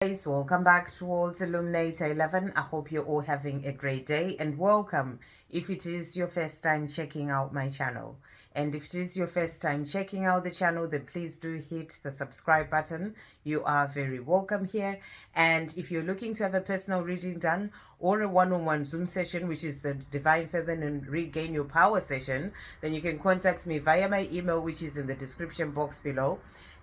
guys, welcome back towards Illuminator 11. I hope you're all having a great day and welcome if it is your first time checking out my channel. And if it is your first time checking out the channel, then please do hit the subscribe button. You are very welcome here. And if you're looking to have a personal reading done or a one-on-one Zoom session, which is the Divine Feminine Regain Your Power session, then you can contact me via my email, which is in the description box below.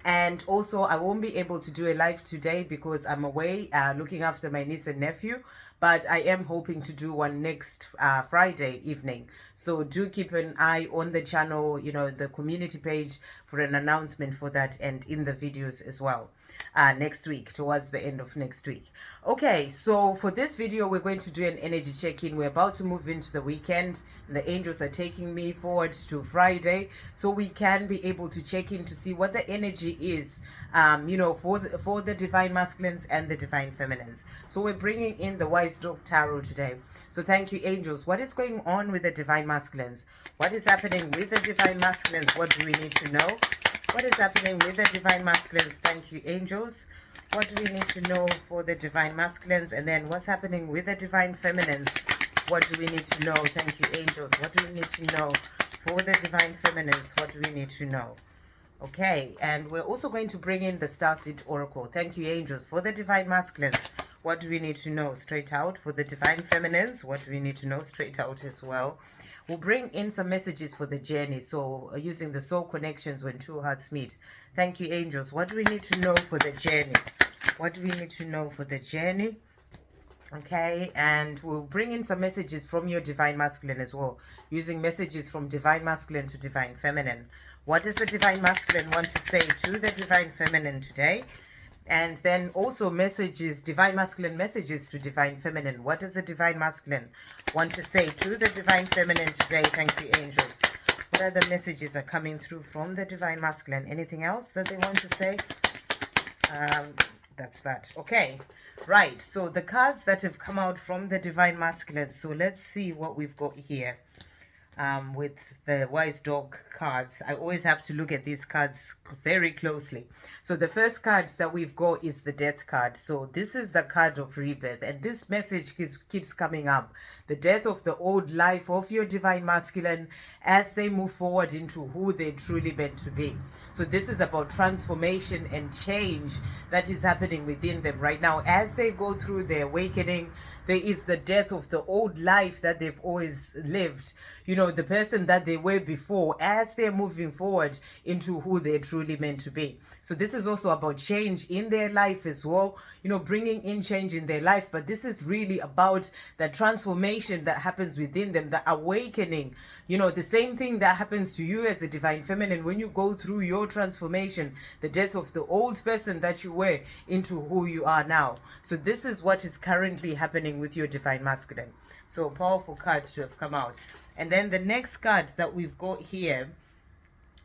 And also, I won't be able to do a live today because I'm away looking after my niece and nephew. But I am hoping to do one next Friday evening. So do keep an eye on the channel, the community page for an announcement for that and in the videos as well. Next week, towards the end of next week. Okay, so for this video, we're going to do an energy check-in. We're about to move into the weekend. The angels are taking me forward to Friday, so we can be able to check in to see what the energy is, for the divine masculines and the divine feminines. So we're bringing in the Wise Dog Tarot today. So thank you, angels. What is going on with the divine masculines? What is happening with the divine masculines? What do we need to know? What is happening with the divine masculines? Thank you, angels. What do we need to know for the divine masculines? And then what's happening with the divine feminines? What do we need to know? Thank you, angels. What do we need to know for the divine feminines? What do we need to know? Okay, and we're also going to bring in the Starseed Oracle. Thank you, angels. For the divine masculines, what do we need to know straight out? For the divine feminines, what do we need to know straight out as well? We'll bring in some messages for the journey. So using the soul connections when two hearts meet. Thank you, angels. What do we need to know for the journey? What do we need to know for the journey? Okay, and we'll bring in some messages from your divine masculine as well, using messages from divine masculine to divine feminine. What does the divine masculine want to say to the divine feminine today? And then also messages, divine masculine messages to divine feminine. What does the divine masculine want to say to the divine feminine today? Thank you, angels. What other messages are coming through from the divine masculine? Anything else that they want to say? That's that. Okay, right. So the cards that have come out from the divine masculine. So let's see what we've got here. With the Wise Dog cards, I always have to look at these cards very closely. So the first card that we've got is the Death card. So this is the card of rebirth, and this message keeps coming up. The death of the old life of your divine masculine as they move forward into who they truly meant to be. So this is about transformation and change that is happening within them right now. As they go through their awakening, there is the death of the old life that they've always lived. The person that they were before, as they're moving forward into who they're truly meant to be. So this is also about change in their life as well, bringing in change in their life. But this is really about the transformation that happens within them, the awakening, the same thing that happens to you as a divine feminine when you go through your transformation, the death of the old person that you were into who you are now. So this is what is currently happening with your divine masculine. So powerful cards to have come out. And then the next card that we've got here,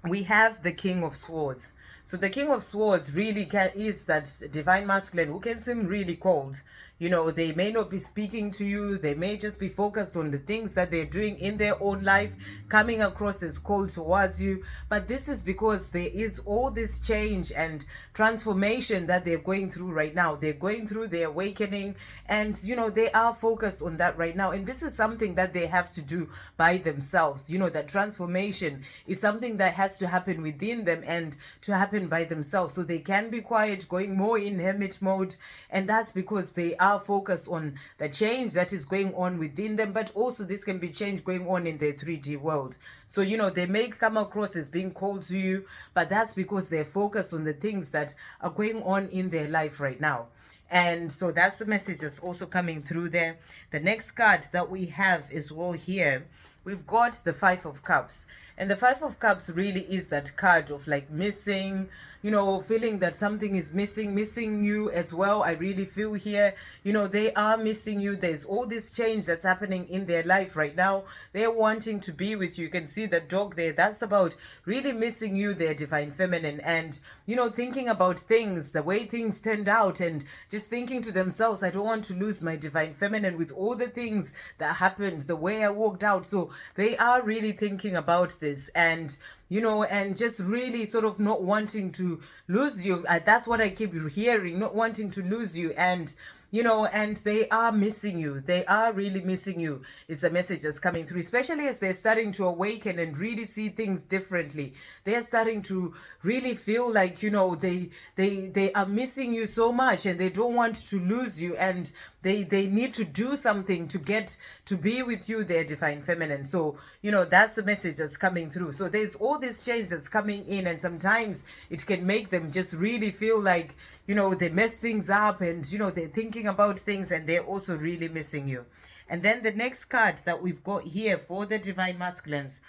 we have the King of Swords. So the King of Swords really is that divine masculine who can seem really cold. They may not be speaking to you. They may just be focused on the things that they're doing in their own life, coming across as cold towards you. But this is because there is all this change and transformation that they're going through right now. They're going through their awakening, and they are focused on that right now. And this is something that they have to do by themselves. That transformation is something that has to happen within them and to happen by themselves. So they can be quiet, going more in hermit mode, and that's because they are focused on the change that is going on within them. But also this can be change going on in their 3D world. So they may come across as being cold to you, but that's because they're focused on the things that are going on in their life right now. And so that's the message that's also coming through there. The next card that we have as well here, we've got the Five of Cups. And the Five of Cups really is that card of like missing, feeling that something is missing you as well. I really feel here, they are missing you. There's all this change that's happening in their life right now. They're wanting to be with you. You can see the dog there. That's about really missing you, their divine feminine. And, thinking about things, the way things turned out, and just thinking to themselves, I don't want to lose my divine feminine with all the things that happened, the way I walked out. So they are really thinking about this. And and just really sort of not wanting to lose you. That's what I keep hearing, not wanting to lose you. And and they are missing you. They are really missing you, is the message that's coming through, especially as they're starting to awaken and really see things differently. They're starting to really feel like, they are missing you so much, and they don't want to lose you, and they need to do something to get to be with you, their divine feminine. So, that's the message that's coming through. So there's all this change that's coming in, and sometimes it can make them just really feel like, they mess things up, and, they're thinking about things, and they're also really missing you. And then the next card that we've got here for the divine masculines,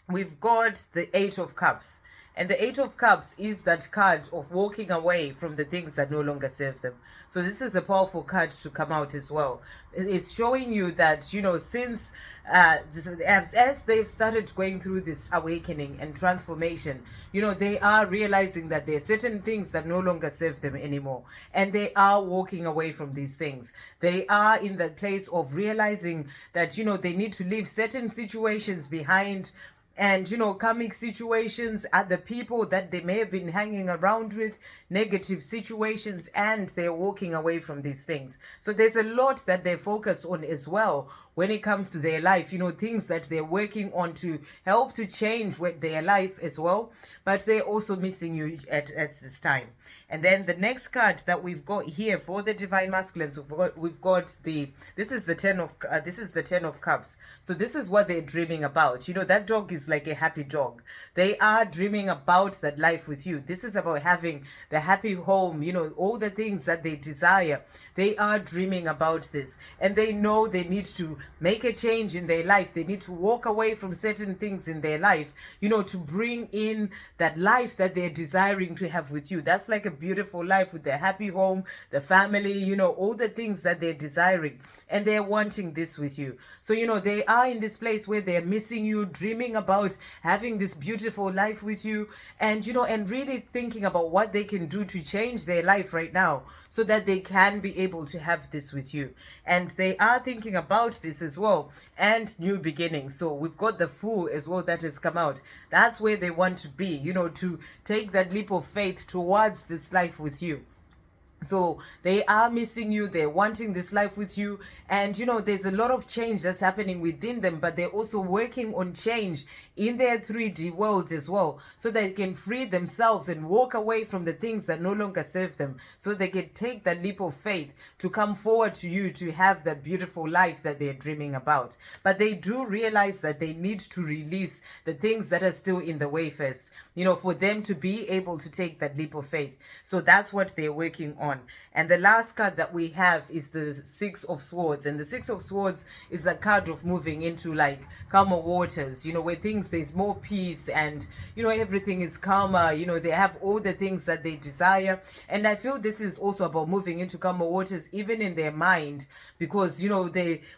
we've got the Eight of Cups. And the Eight of Cups is that card of walking away from the things that no longer serve them. So this is a powerful card to come out as well. It's showing you that, since as they've started going through this awakening and transformation, they are realizing that there are certain things that no longer serve them anymore. And they are walking away from these things. They are in that place of realizing that, they need to leave certain situations behind, and karmic situations are the people that they may have been hanging around with, negative situations, and they're walking away from these things. So there's a lot that they're focused on as well when it comes to their life, things that they're working on to help to change with their life as well, but they're also missing you at this time. And then the next card that we've got here for the divine masculines, we've got this is the 10 of cups. So this is what they're dreaming about. That dog is like a happy dog. They are dreaming about that life with you. This is about having the happy home, all the things that they desire. They are dreaming about this, and they know they need to make a change in their life. They need to walk away from certain things in their life, to bring in that life that they're desiring to have with you. That's like a beautiful life with their happy home, the family, all the things that they're desiring, and they're wanting this with you. So, they are in this place where they're missing you, dreaming about having this beautiful life with you, and, and really thinking about what they can do to change their life right now so that they can be able to have this with you. And they are thinking about this as well, and new beginnings. So we've got the Fool as well that has come out. That's where they want to be, to take that leap of faith towards this life with you. So they are missing you, they're wanting this life with you, and there's a lot of change that's happening within them, but they're also working on change in their 3D worlds as well, so they can free themselves and walk away from the things that no longer serve them, so they can take that leap of faith to come forward to you to have that beautiful life that they're dreaming about. But they do realize that they need to release the things that are still in the way first, for them to be able to take that leap of faith. So that's what they're working on. And the last card that we have is the Six of Swords. And the Six of Swords is a card of moving into like calmer waters, where there's more peace, and everything is calmer. They have all the things that they desire. And I feel this is also about moving into calmer waters, even in their mind, because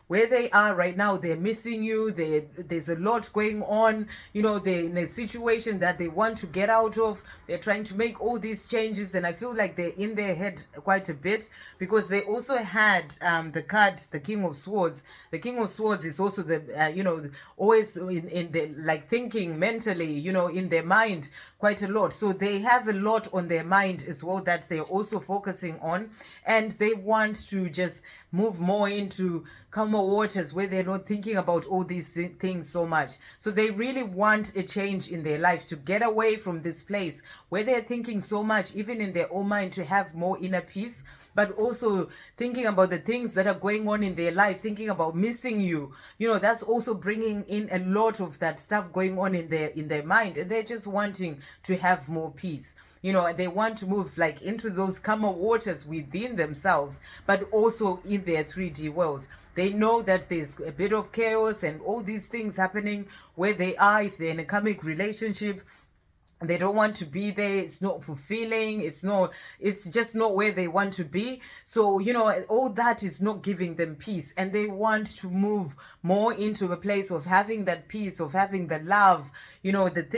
where they are right now, they're missing you. There's a lot going on. They're in a situation that they want to get out of. They're trying to make all these changes, and I feel like they're in their head quite a bit, because they also had the card, the King of Swords. The King of Swords is also the always in the like thinking mentally, in their mind quite a lot. So they have a lot on their mind as well that they're also focusing on, and they want to just move more into calmer waters where they're not thinking about all these things so much. So they really want a change in their life, to get away from this place where they're thinking so much, even in their own mind, to have more inner peace, but also thinking about the things that are going on in their life, thinking about missing you. That's also bringing in a lot of that stuff going on in their mind, and they're just wanting to have more peace. They want to move like into those calmer waters within themselves, but also in their 3D world. They know that there's a bit of chaos and all these things happening where they are. If they're in a karmic relationship, they don't want to be there. It's not fulfilling. It's just not where they want to be. So, all that is not giving them peace, and they want to move more into a place of having that peace, of having the love,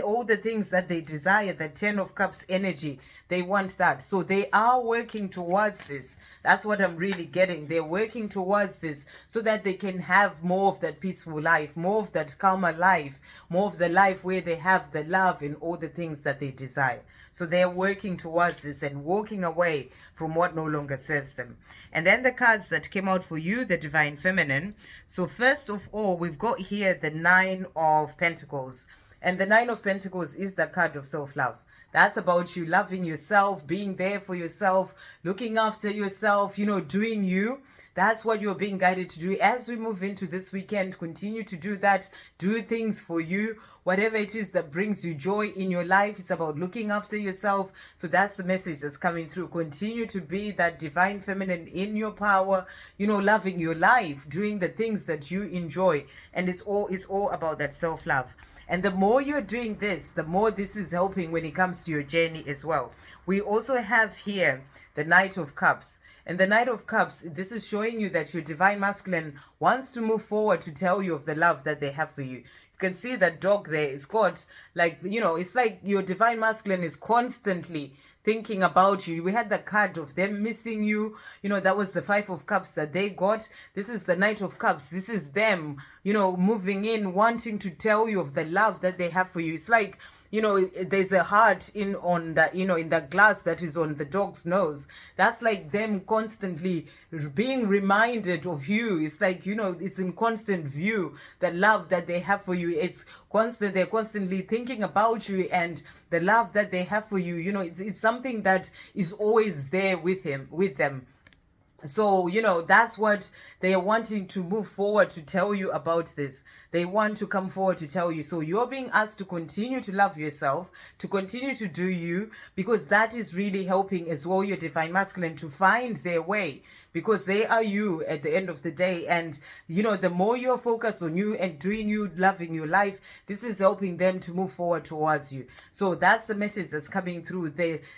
all the things that they desire, the 10 of Cups energy. They want that. So they are working towards this. That's what I'm really getting. They're working towards this so that they can have more of that peaceful life, more of that calmer life, more of the life where they have the love and all the things that they desire. So they're working towards this and walking away from what no longer serves them. And then the cards that came out for you, the Divine Feminine. So first of all, we've got here the Nine of Pentacles. And the Nine of Pentacles is the card of self-love. That's about you loving yourself, being there for yourself, looking after yourself, doing you. That's what you're being guided to do. As we move into this weekend, continue to do that. Do things for you. Whatever it is that brings you joy in your life, it's about looking after yourself. So that's the message that's coming through. Continue to be that divine feminine in your power, loving your life, doing the things that you enjoy. And it's all about that self-love. And the more you're doing this, the more this is helping when it comes to your journey as well. We also have here the Knight of Cups. And the Knight of Cups, this is showing you that your divine masculine wants to move forward to tell you of the love that they have for you. You can see that dog there is got it's like your divine masculine is constantly thinking about you. We had the card of them missing you. That was the Five of Cups that they got. This is the Knight of Cups. This is them, moving in, wanting to tell you of the love that they have for you. It's like, there's a heart in the glass that is on the dog's nose. That's like them constantly being reminded of you. It's like, it's in constant view, the love that they have for you. It's constant. They're constantly thinking about you and the love that they have for you. It's something that is always there with them. So, that's what they are wanting to move forward to tell you about this. They want to come forward to tell you. So you're being asked to continue to love yourself, to continue to do you, because that is really helping as well your divine masculine to find their way, because they are you at the end of the day. And, the more you're focused on you and doing you, loving your life, this is helping them to move forward towards you. So that's the message that's coming through.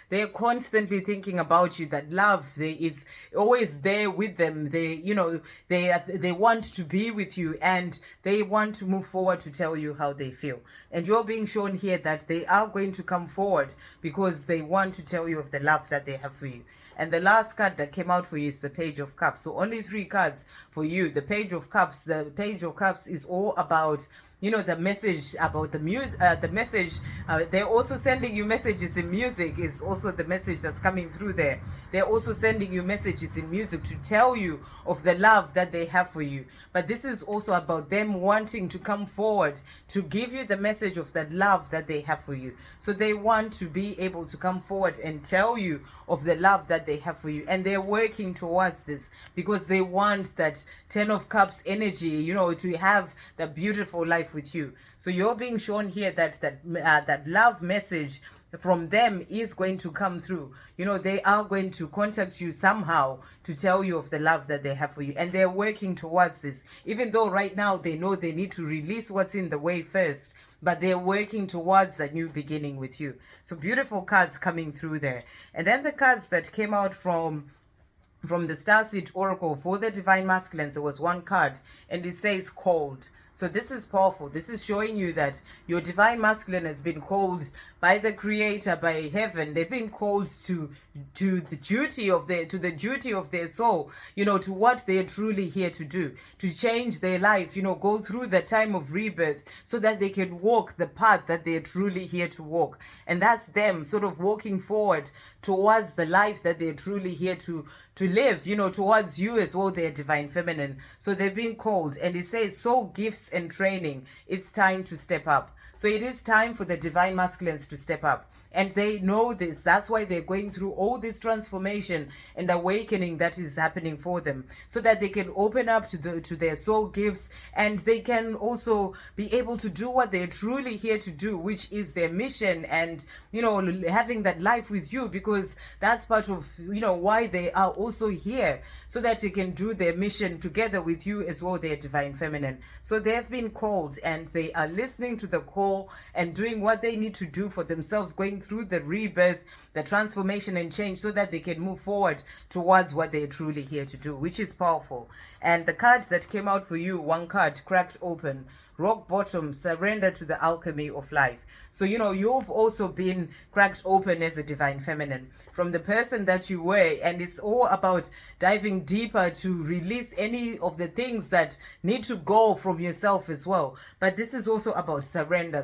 They're constantly thinking about you, that love, it's always there with them. They want to be with you and they want to move forward to tell you how they feel. And you're being shown here that they are going to come forward because they want to tell you of the love that they have for you. And the last card that came out for you is the Page of Cups. So only 3 cards for you. The Page of Cups. The Page of Cups is all about, the message about the music, the message. They're also sending you messages in music is also the message that's coming through there. They're also sending you messages in music to tell you of the love that they have for you. But this is also about them wanting to come forward to give you the message of that love that they have for you. So they want to be able to come forward and tell you of the love that they have for you. And they're working towards this because they want that 10 of Cups energy, to have the beautiful life with you. So you're being shown here that love message from them is going to come through. They are going to contact you somehow to tell you of the love that they have for you. And they're working towards this. Even though right now they know they need to release what's in the way first, but they're working towards that new beginning with you. So beautiful cards coming through there. And then the cards that came out from the Starseed Oracle for the Divine Masculines, there was one card and it says called. So this is powerful. This is showing you that your divine masculine has been called by the Creator, by heaven. They've been called to the duty of their soul, to what they're truly here to do, to change their life, go through the time of rebirth so that they can walk the path that they're truly here to walk. And that's them sort of walking forward towards the life that they're truly here to live, towards you as well, their divine feminine. So they've been called, and it says soul gifts and training. It's time to step up. So it is time for the divine masculines to step up. And they know this. That's why they're going through all this transformation and awakening that is happening for them, so that they can open up to their soul gifts, and they can also be able to do what they're truly here to do, which is their mission, and having that life with you, because that's part of why they are also here, so that they can do their mission together with you as well, their divine feminine. So they have been called, and they are listening to the call and doing what they need to do for themselves, going through the rebirth, the transformation and change, so that they can move forward towards what they're truly here to do, which is powerful. And the cards that came out for you, one card cracked open, rock bottom, surrender to the alchemy of life. So, you've also been cracked open as a divine feminine from the person that you were. And it's all about diving deeper to release any of the things that need to go from yourself as well. But this is also about surrender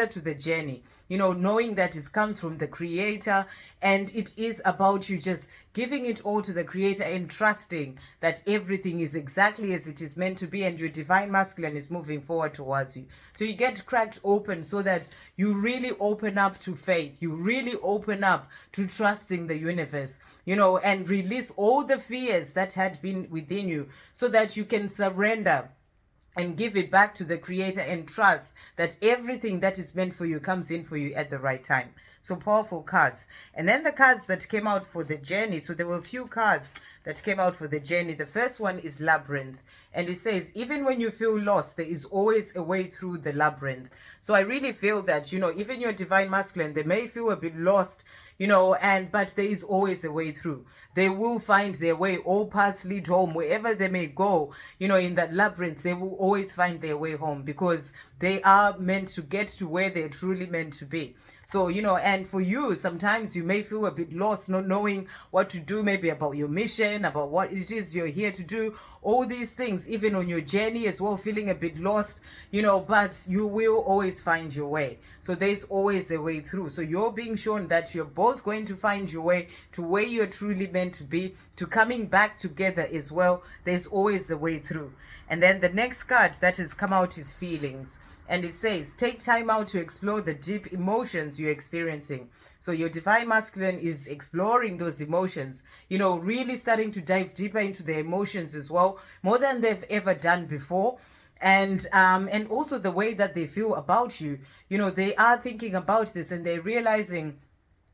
to the journey, knowing that it comes from the Creator, and it is about you just giving it all to the Creator and trusting that everything is exactly as it is meant to be, and your divine masculine is moving forward towards you. So you get cracked open so that you really open up to faith. You really open up to trusting the universe, and release all the fears that had been within you so that you can surrender and give it back to the Creator and trust that everything that is meant for you comes in for you at the right time. So powerful cards. And then the cards that came out for the journey. So there were a few cards that came out for the journey. The first one is Labyrinth. And it says, even when you feel lost, there is always a way through the labyrinth. So I really feel that, even your divine masculine, they may feel a bit lost, but there is always a way through. They will find their way. All paths lead home. Wherever they may go, in that labyrinth, they will always find their way home, because they are meant to get to where they're truly meant to be. So, and for you, sometimes you may feel a bit lost, not knowing what to do, maybe about your mission, about what it is you're here to do, all these things, even on your journey as well, feeling a bit lost, but you will always find your way. So there's always a way through. So you're being shown that you're both going to find your way to where you're truly meant to be, to coming back together as well. There's always a way through. And then the next card that has come out is Feelings. And it says, take time out to explore the deep emotions you're experiencing. So your divine masculine is exploring those emotions, really starting to dive deeper into their emotions as well, more than they've ever done before. And also the way that they feel about you, they are thinking about this, and they're realizing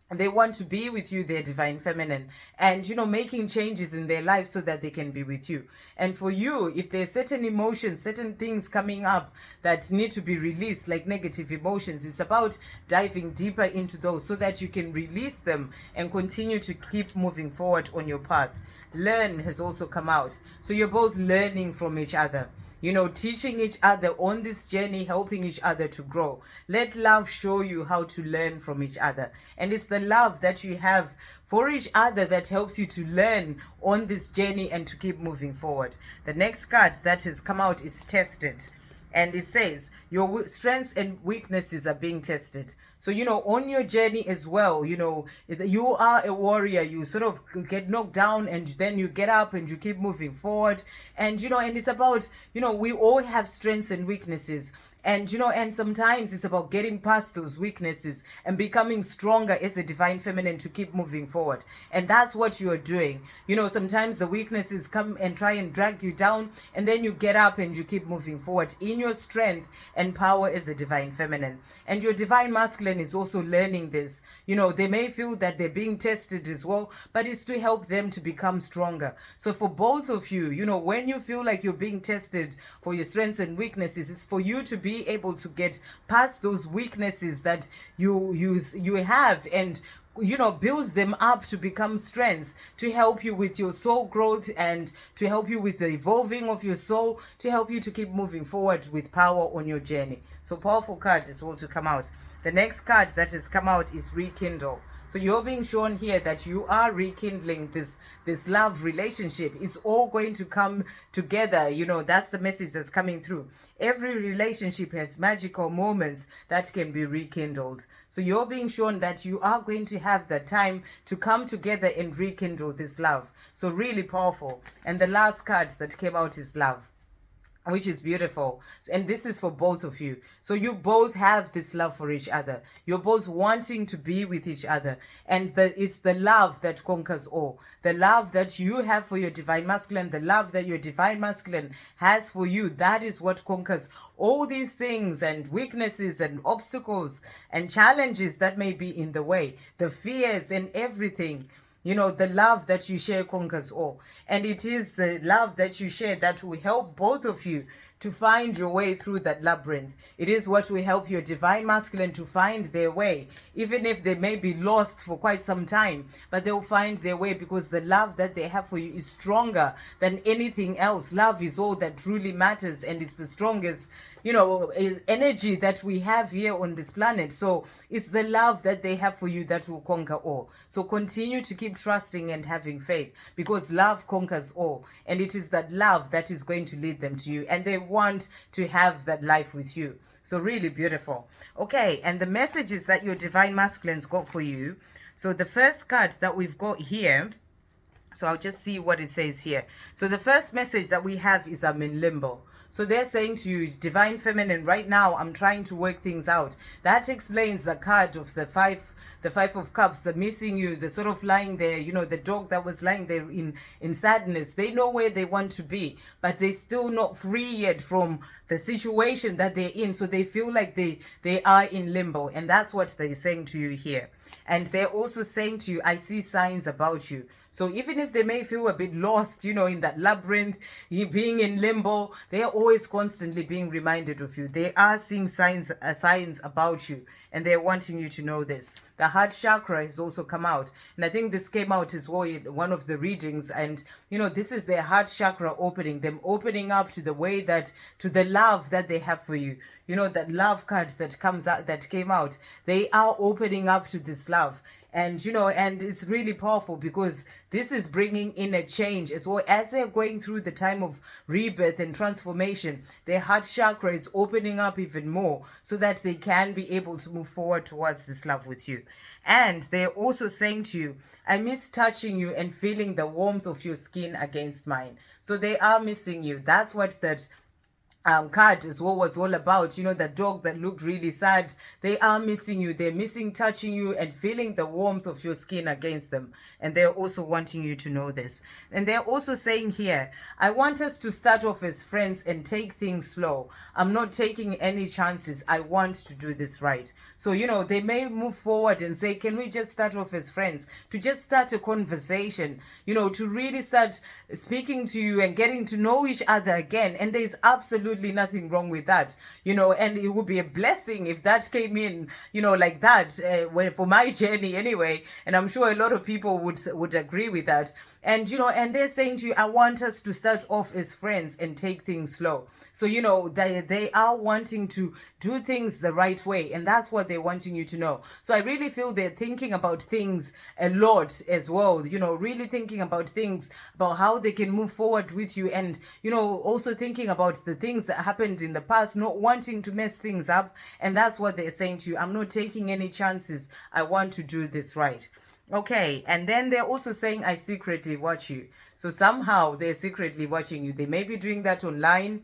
they want to be with you, their divine feminine, and making changes in their life so that they can be with you. And for you, if there's certain emotions, certain things coming up that need to be released, like negative emotions, it's about diving deeper into those so that you can release them and continue to keep moving forward on your path. Learn has also come out. So you're both learning from each other, teaching each other on this journey, helping each other to grow. Let love show you how to learn from each other. And it's the love that you have for each other that helps you to learn on this journey and to keep moving forward. The next card that has come out is Tested. And it says, your strengths and weaknesses are being tested. So, on your journey as well, you are a warrior. You sort of get knocked down and then you get up and you keep moving forward. And, and it's about, we all have strengths and weaknesses. And, and sometimes it's about getting past those weaknesses and becoming stronger as a divine feminine to keep moving forward. And that's what you're doing. Sometimes the weaknesses come and try and drag you down, and then you get up and you keep moving forward in your strength and power as a divine feminine. And your divine masculine is also learning this. They may feel that they're being tested as well, but it's to help them to become stronger. So for both of you, when you feel like you're being tested for your strengths and weaknesses, it's for you to be able to get past those weaknesses that you have, and builds them up to become strengths to help you with your soul growth and to help you with the evolving of your soul, to help you to keep moving forward with power on your journey. So powerful card is all to come out. The next card that has come out is Rekindle. So you're being shown here that you are rekindling this love relationship. It's all going to come together. That's the message that's coming through. Every relationship has magical moments that can be rekindled. So you're being shown that you are going to have the time to come together and rekindle this love. So really powerful. And the last card that came out is Love, which is beautiful. And this is for both of you. So you both have this love for each other. You're both wanting to be with each other. And it's the love that conquers all. The love that you have for your divine masculine, the love that your divine masculine has for you, that is what conquers all these things and weaknesses and obstacles and challenges that may be in the way, the fears and everything. The love that you share conquers all. And it is the love that you share that will help both of you to find your way through that labyrinth. It is what will help your divine masculine to find their way, even if they may be lost for quite some time, but they'll find their way because the love that they have for you is stronger than anything else. Love is all that truly matters, and it's the strongest, energy that we have here on this planet. So it's the love that they have for you that will conquer all. So continue to keep trusting and having faith, because love conquers all, and it is that love that is going to lead them to you, and they want to have that life with you. So really beautiful. Okay, and the messages that your divine masculines got for you. So the first card that we've got here, so I'll just see what it says here. So the first message that we have is I'm in limbo. So they're saying to you, divine feminine, right now I'm trying to work things out. That explains the card of the five of cups, the missing you, the sort of lying there, the dog that was lying there in sadness. They know where they want to be, but they're still not free yet from the situation that they're in. So they feel like they are in limbo, and that's what they're saying to you here. And they're also saying to you, I see signs about you. So even if they may feel a bit lost, in that labyrinth, being in limbo, they are always constantly being reminded of you. They are seeing signs about you, and they're wanting you to know this. The heart chakra has also come out, and I think this came out as well in one of the readings. And this is their heart chakra opening, them opening up to the way to the love that they have for you. That love card that comes out, that came out, they are opening up to this love. And and it's really powerful, because this is bringing in a change as well. As they're going through the time of rebirth and transformation, their heart chakra is opening up even more, so that they can be able to move forward towards this love with you. And they're also saying to you, I miss touching you and feeling the warmth of your skin against mine. So they are missing you. That's what that card is what was all about. The dog that looked really sad. They are missing you. They're missing touching you and feeling the warmth of your skin against them. And they're also wanting you to know this. And they're also saying here, I want us to start off as friends and take things slow. I'm not taking any chances. I want to do this right. So, they may move forward and say, can we just start off as friends? To just start a conversation, to really start speaking to you and getting to know each other again. And there's absolutely nothing wrong with that, and it would be a blessing if that came in, like that, for my journey anyway. And I'm sure a lot of people would agree with that. And, and they're saying to you, I want us to start off as friends and take things slow. So, they are wanting to do things the right way. And that's what they're wanting you to know. So I really feel they're thinking about things a lot as well, really thinking about things, about how they can move forward with you. And, also thinking about the things that happened in the past, not wanting to mess things up. And that's what they're saying to you. I'm not taking any chances. I want to do this right. Okay, and then they're also saying, I secretly watch you. So somehow they're secretly watching you. They may be doing that online,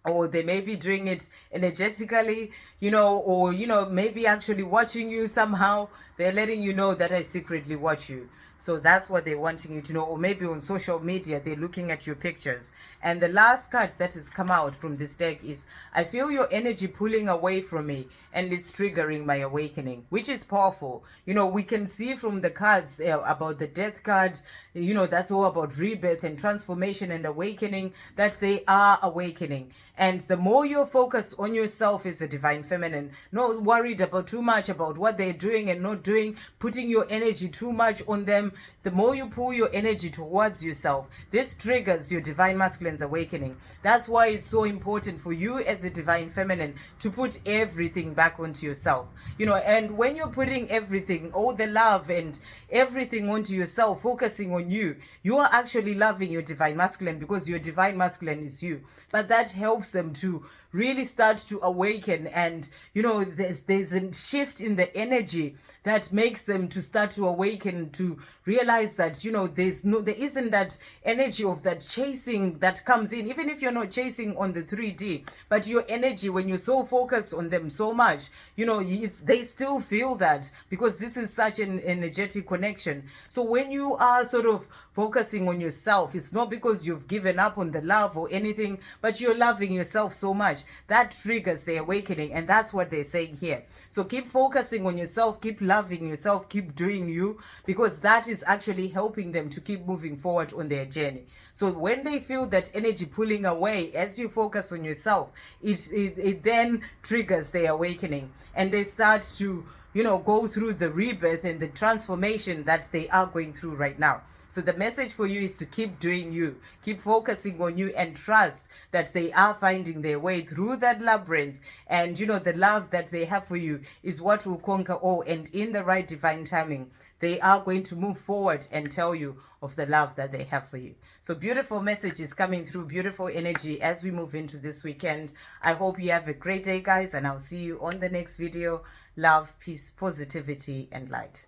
or they may be doing it energetically, or, maybe actually watching you somehow. They're letting you know that I secretly watch you. So that's what they're wanting you to know. Or maybe on social media, they're looking at your pictures. And the last card that has come out from this deck is, I feel your energy pulling away from me, and it's triggering my awakening, which is powerful. We can see from the cards about the death card, that's all about rebirth and transformation and awakening, that they are awakening. And the more you're focused on yourself as a divine feminine, not worried about too much about what they're doing and not doing, putting your energy too much on them, the more you pull your energy towards yourself, this triggers your divine masculine's awakening. That's why it's so important for you as a divine feminine to put everything back onto yourself. And when you're putting everything, all the love and everything onto yourself, focusing on you, you are actually loving your divine masculine, because your divine masculine is you. But that helps them to really start to awaken. And there's a shift in the energy that makes them to start to awaken, to realize that there isn't that energy of that chasing that comes in, even if you're not chasing on the 3D, but your energy, when you're so focused on them so much, they still feel that, because this is such an energetic connection. So when you are sort of focusing on yourself, it's not because you've given up on the love or anything, but you're loving yourself so much that triggers the awakening. And that's what they're saying here. So keep focusing on yourself, keep loving yourself, keep doing you, because that is actually helping them to keep moving forward on their journey. So when they feel that energy pulling away as you focus on yourself, it then triggers their awakening, and they start to you know, go through the rebirth and the transformation that they are going through right now. So the message for you is to keep doing you, keep focusing on you, and trust that they are finding their way through that labyrinth. And, you know, the love that they have for you is what will conquer all. And in the right divine timing, they are going to move forward and tell you of the love that they have for you. So beautiful messages coming through, beautiful energy as we move into this weekend. I hope you have a great day, guys, and I'll see you on the next video. Love, peace, positivity, and light.